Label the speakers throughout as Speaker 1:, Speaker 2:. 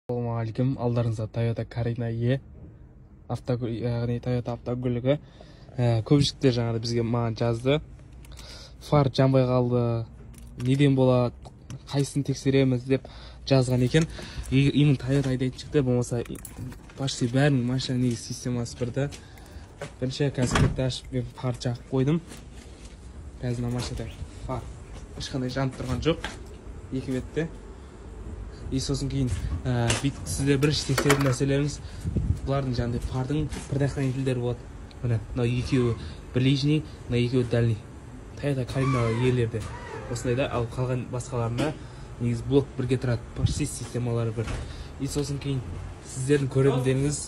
Speaker 1: Ассалаумағалейкум, алдарыңызда Toyota Carina E яғни Toyota автокөлігі. Көпшіліктер жаңағы бізге маған жазды. Фар жанбай қалды, неден болады, қайсысын тексереміз деп жазған екен. Именно Toyota айдайтын шықты, болмаса почти бәрінің машина негізі системасы бірді. Бірінші қазір ашып мен фар жағып қойдым. Қазір машинада фар ешқандай жанып тұрған жоқ. Екі бетте. И сосын кейін сіздер бірінші тексеретін нәрселеріңіз бұлардың жаңағыдай фардың предохранительдері болады. Міне мынау екеуі ближний, мына екеуі дальний. Toyota Carina иелерде осындай да, ал қалған басқаларында негізі блок бірге тұрады, почти системалары бір. И сосын кейін сіздердің көретіндеріңіз,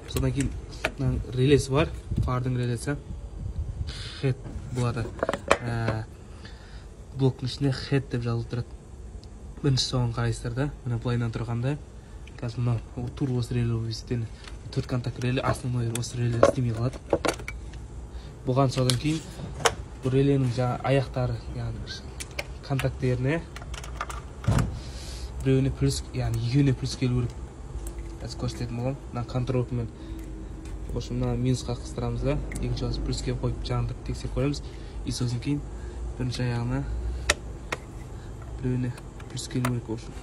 Speaker 1: содан кейін релесі бар, фардың релесі. Head болады. Блоктың ішінде head деп жазылып тұрады. Бірінші соған қарайсыздар да, мына былайынан тұрғанда, қазір мына тур осы реле өстен, төрт контакт реле, основной осы реле істемей қалады. Бұған содан кейін бұл реленің жаңа аяқтары, яғни контакттеріне біреуіне плюс, яғни екеуіне плюс келу керек. Қазір көрсететін болам. Мына контролмен мына минусқа қыстырамыз да, екінші осы плюске қойып жаңындырып тексеріп көреміз. И сосын кейін бірінші аяғына біреуіне плюс келу керек болсын.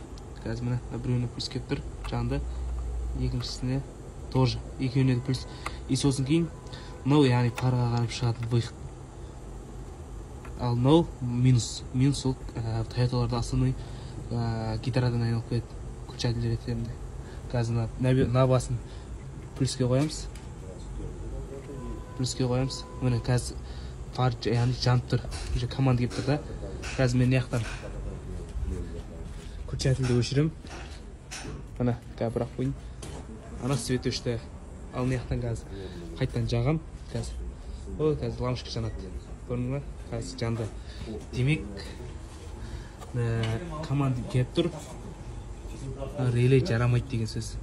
Speaker 1: Қазір мына біреуіне плюс келіп тұр, жанында, екіншісіне тоже екеуіне де плюс. И сосын кейін мынау яғни парға қарап шығатын выход. Ал мынау минус. Минус ол Toyotаларда основной гитарадан айналып келеді, включатель ретінде. Қазір мына басын плюске қоямыз. Міне қазір фар яғни жанып тұр, уже команда келіп тұр да. Қазір мен яқтан включательді өшірем. Мына қазір бірақ қойын. Ана свет өшті. Ал яқтан қазір қайттан жағам. Қазір лампочка жанады. Көрдің ба? Қазір жанды. Демек команда келіп тұр. Реле жарамайды деген сөз.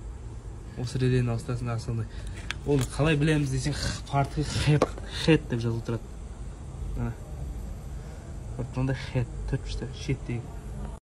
Speaker 1: Осы релені ауыстасын асылмай. Оны қалай білеміз десең, фарды head деп жазылып тұрады. Мына. Мында head, төрт үшті, шеттегі.